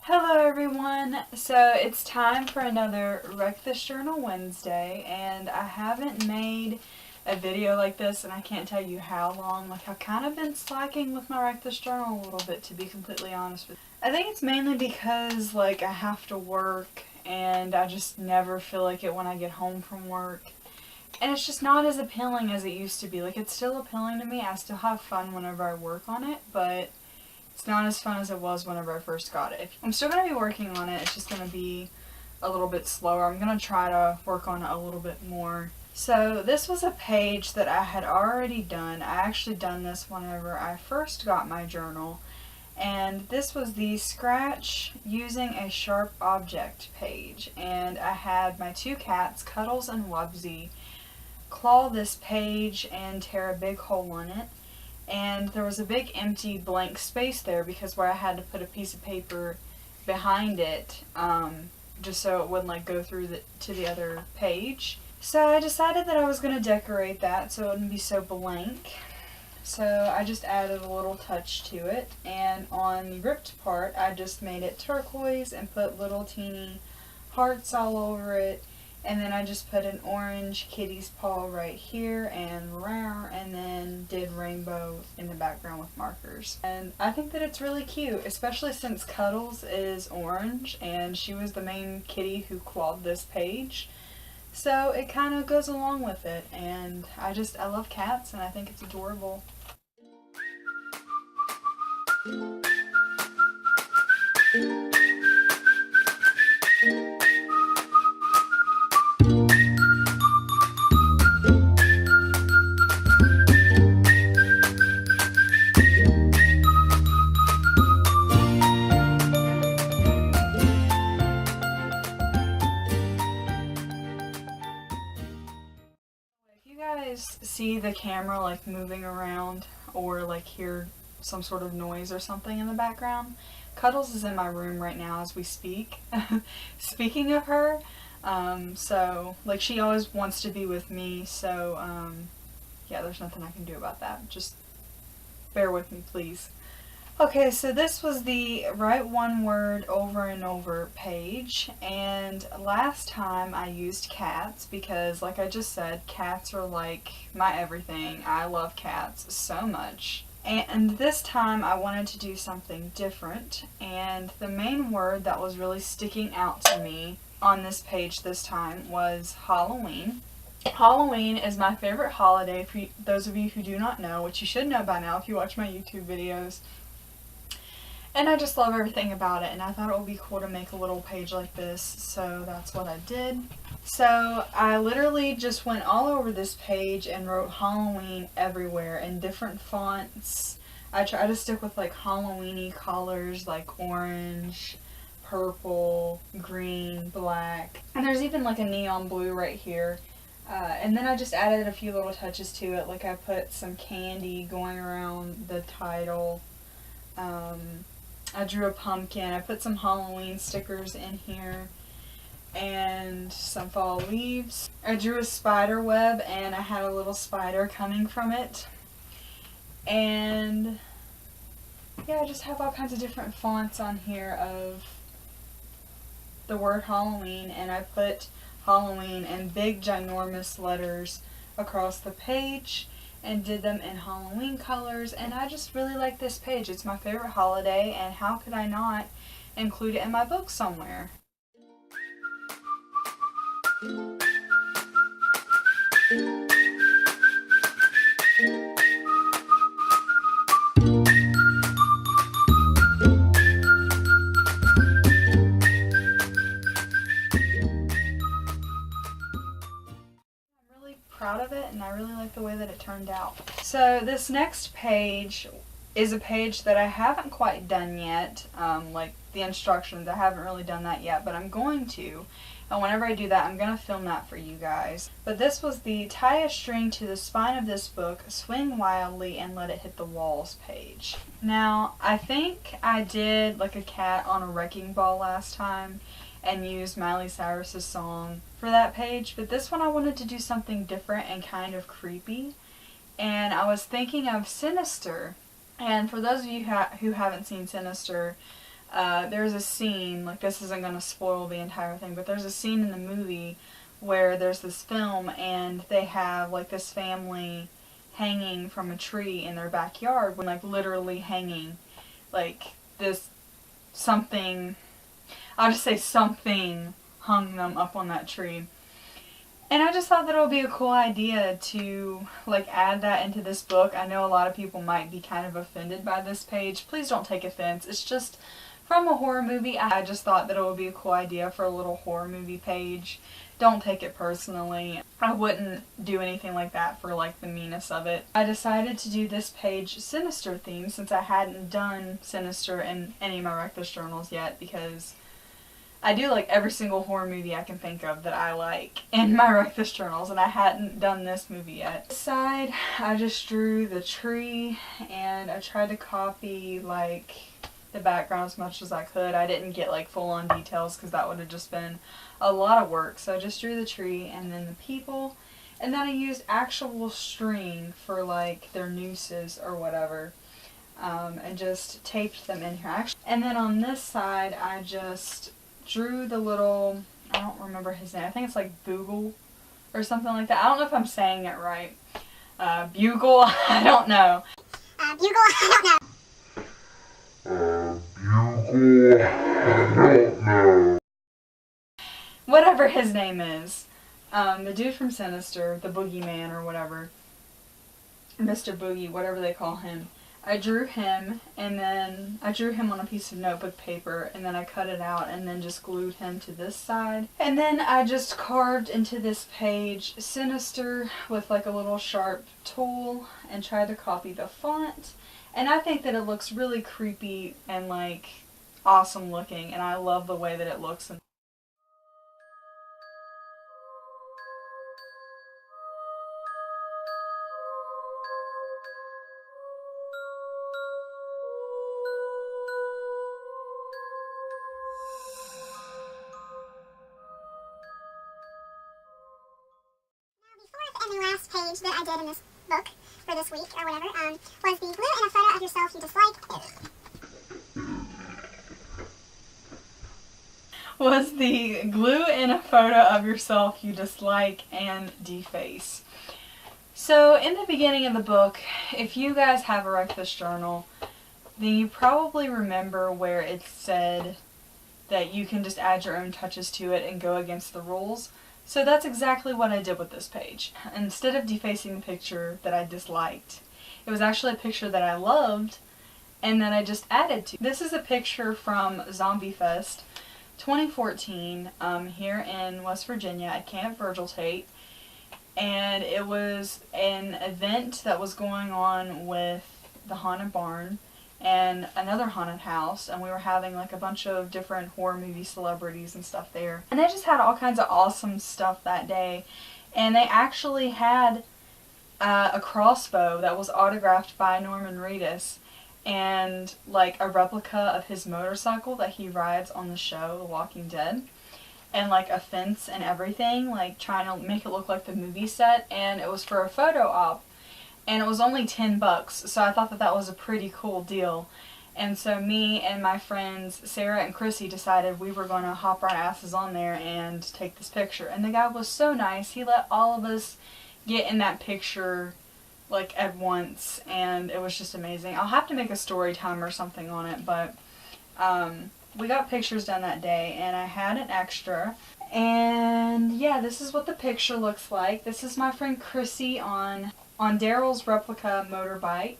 Hello everyone! So it's time for another Wreck This Journal Wednesday, and I haven't made a video like this and I can't tell you how long. Like, I've kind of been slacking with my Wreck This Journal a little bit, to be completely honest with you. I think it's mainly because like I have to work and I just never feel like it when I get home from work. And it's just not as appealing as it used to be. Like, it's still appealing to me. I still have fun whenever I work on it, but it's not as fun as it was whenever I first got it. I'm still going to be working on it. It's just going to be a little bit slower. I'm going to try to work on it a little bit more. So this was a page that I had already done. I actually done this whenever I first got my journal. And this was the scratch using a sharp object page. And I had my two cats, Cuddles and Wubsy, claw this page and tear a big hole in it. And there was a big empty blank space there because where I had to put a piece of paper behind it, just so it wouldn't like go through to the other page. So I decided that I was going to decorate that so it wouldn't be so blank. So I just added a little touch to it, and on the ripped part I just made it turquoise and put little teeny hearts all over it. And then I just put an orange kitty's paw right here and then did rainbow in the background with markers. And I think that it's really cute, especially since Cuddles is orange and she was the main kitty who clawed this page. So it kind of goes along with it, and I love cats and I think it's adorable. See the camera like moving around or like hear some sort of noise or something in the background, Cuddles is in my room right now as we speak. Speaking of her, so like she always wants to be with me, so yeah, there's nothing I can do about that. Just bear with me, please. Okay, so this was the write one word over and over page, and last time I used cats because, like I just said, cats are like my everything. I love cats so much. And this time I wanted to do something different, and the main word that was really sticking out to me on this page this time was Halloween. Halloween is my favorite holiday, for those of you who do not know, which you should know by now if you watch my YouTube videos. And I just love everything about it, and I thought it would be cool to make a little page like this, so that's what I did. So I literally just went all over this page and wrote Halloween everywhere in different fonts. I try to stick with like Halloween-y colors like orange, purple, green, black, and there's even like a neon blue right here. And then I just added a few little touches to it, like I put some candy going around the title. I drew a pumpkin, I put some Halloween stickers in here, and some fall leaves. I drew a spider web, and I had a little spider coming from it. And yeah, I just have all kinds of different fonts on here of the word Halloween, and I put Halloween in big ginormous letters across the page and did them in Halloween colors, and I just really like this page. It's my favorite holiday, and how could I not include it in my book somewhere? Proud of it, and I really like the way that it turned out. So this next page is a page that I haven't quite done yet, like the instructions. I haven't really done that yet, but I'm going to, and whenever I do that I'm going to film that for you guys. But this was the tie a string to the spine of this book, swing wildly, and let it hit the walls page. Now I think I did like a cat on a wrecking ball last time and used Miley Cyrus's song for that page, but this one I wanted to do something different and kind of creepy, and I was thinking of Sinister. And for those of you who haven't seen Sinister, there's a scene, like this isn't going to spoil the entire thing, but there's a scene in the movie where there's this film and they have like this family hanging from a tree in their backyard, like literally hanging, like this something, I'll just say something hung them up on that tree. And I just thought that it would be a cool idea to like add that into this book. I know a lot of people might be kind of offended by this page. Please don't take offense. It's just from a horror movie. I just thought that it would be a cool idea for a little horror movie page. Don't take it personally. I wouldn't do anything like that for like the meanness of it. I decided to do this page Sinister theme since I hadn't done Sinister in any of my Reckless journals yet, because I do like every single horror movie I can think of that I like in my Reckless journals, and I hadn't done this movie yet. This side, I just drew the tree, and I tried to copy like the background as much as I could. I didn't get like full-on details because that would have just been a lot of work. So I just drew the tree and then the people, and then I used actual string for like their nooses or whatever, and just taped them in here. And then on this side, I just drew the little, I don't remember his name, I think it's like Boogle or something like that. I don't know if I'm saying it right. Bugle, I don't know. Bugle, I don't know. Bugle, I don't know. Whatever his name is. The dude from Sinister, the boogeyman or whatever. Mr. Boogie, whatever they call him. I drew him, and then I drew him on a piece of notebook paper, and then I cut it out and then just glued him to this side. And then I just carved into this page Sinister with like a little sharp tool and tried to copy the font. And I think that it looks really creepy and like awesome looking, and I love the way that it looks. And the last page that I did in this book for this week or whatever was the glue in a photo of yourself you dislike. Was the glue in a photo of yourself you dislike and deface. So in the beginning of the book, if you guys have a Reckless journal, then you probably remember where it said that you can just add your own touches to it and go against the rules. So that's exactly what I did with this page. Instead of defacing the picture that I disliked, it was actually a picture that I loved and that I just added to. This is a picture from Zombie Fest 2014 here in West Virginia at Camp Virgil Tate. And it was an event that was going on with the Haunted Barn and another haunted house, and we were having like a bunch of different horror movie celebrities and stuff there. And they just had all kinds of awesome stuff that day. And they actually had a crossbow that was autographed by Norman Reedus, and like a replica of his motorcycle that he rides on the show The Walking Dead, and like a fence and everything, like trying to make it look like the movie set. And it was for a photo op. And it was only $10, so I thought that that was a pretty cool deal. And so me and my friends Sarah and Chrissy decided we were going to hop our asses on there and take this picture. And the guy was so nice. He let all of us get in that picture like at once, and it was just amazing. I'll have to make a story time or something on it, but we got pictures done that day, and I had an extra. And yeah, this is what the picture looks like. This is my friend Chrissy on Daryl's replica motorbike.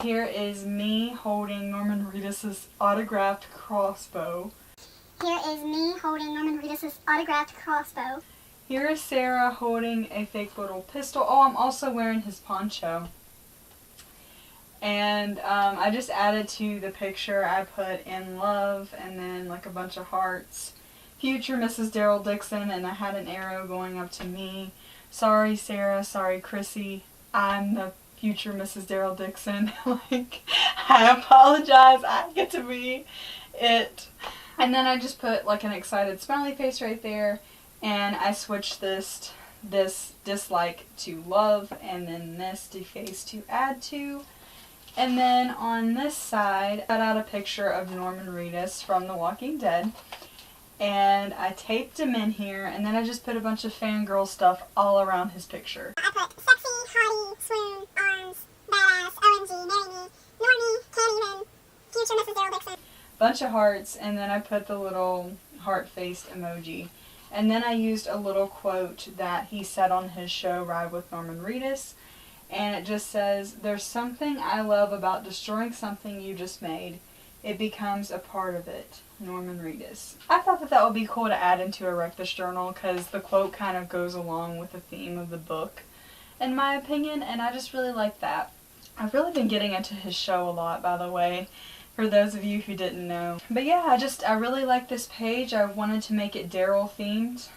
Here is me holding Norman Reedus' autographed crossbow. Here is me holding Norman Reedus' autographed crossbow. Here is Sarah holding a fake little pistol. Oh, I'm also wearing his poncho. And I just added to the picture, I put in love and then like a bunch of hearts. Future Mrs. Daryl Dixon, and I had an arrow going up to me. Sorry Sarah, sorry Chrissy, I'm the future Mrs. Daryl Dixon. Like, I apologize, I get to be it. And then I just put like an excited smiley face right there, and I switched this dislike to love, and then this deface to add to. And then on this side, I cut out a picture of Norman Reedus from The Walking Dead. And I taped him in here, and then I just put a bunch of fangirl stuff all around his picture. I put sexy, hottie, swoon, arms, badass, OMG, marry me, normie, can't even, future Mrs. Daryl Dixon. Bunch of hearts, and then I put the little heart-faced emoji. And then I used a little quote that he said on his show, Ride with Norman Reedus. And it just says, "There's something I love about destroying something you just made. It becomes a part of it. Norman Reedus." I thought that would be cool to add into a Wreck This Journal because the quote kind of goes along with the theme of the book, in my opinion, and I just really like that. I've really been getting into his show a lot, by the way, for those of you who didn't know. But yeah, I really like this page. I wanted to make it Daryl themed,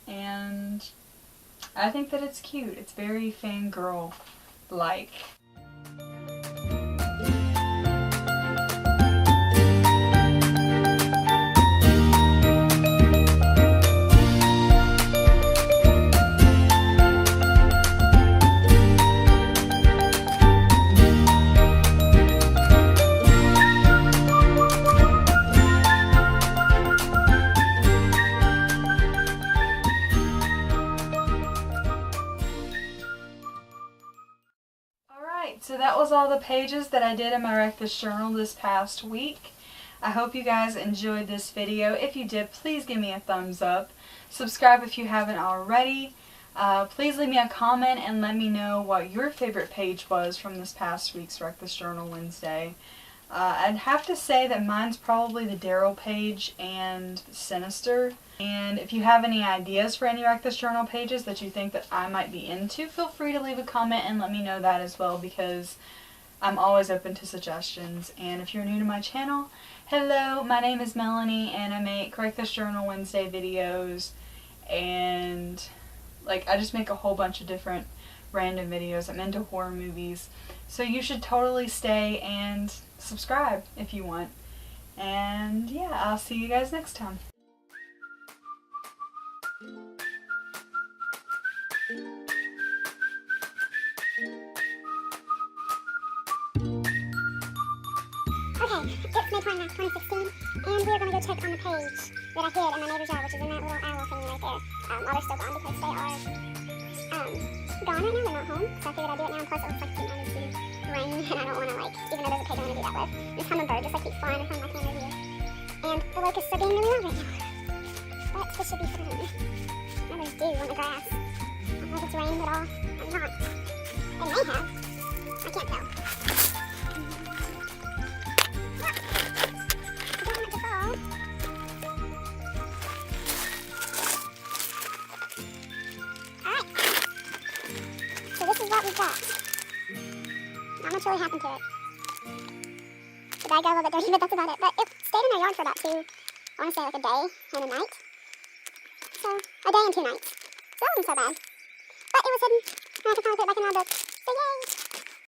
and I think that it's cute. It's very fangirl-like. So that was all the pages that I did in my Wreck This Journal this past week. I hope you guys enjoyed this video. If you did, please give me a thumbs up. Subscribe if you haven't already. Please leave me a comment and let me know what your favorite page was from this past week's Wreck This Journal Wednesday. I'd have to say that mine's probably the Daryl page and Sinister. And if you have any ideas for any Wreck This Journal pages that you think that I might be into, feel free to leave a comment and let me know that as well, because I'm always open to suggestions. And if you're new to my channel, hello, my name is Melanie and I make Wreck This Journal Wednesday videos, and I just make a whole bunch of different random videos. I'm into horror movies, so you should totally stay and subscribe if you want. And yeah, I'll see you guys next time. Okay, it's May 29th, 2016, and we are going to go check on the page that I hid in my neighbor's yard, which is in that little owl thingy right there. While they're still gone, because they are gone right now, they're not home, so I figured I'd do it now, and plus it looks like it's getting ready to rain, and I don't want to, even though there's a page I want to do that with. This hummingbird just keeps flying in front of my camera view. And the locusts are being really loud right now. But this should be fun. Now there's dew on the grass. I don't know if it's rained at all or not. It may have. I can't tell. What we've got. Not much really happened to it. The bag got a little bit dirty, but that's about it. But it stayed in our yard for about I want to say a day and a night. So, a day and 2 nights. So that wasn't so bad. But it was hidden, and I could finally put it back in our book. So yay!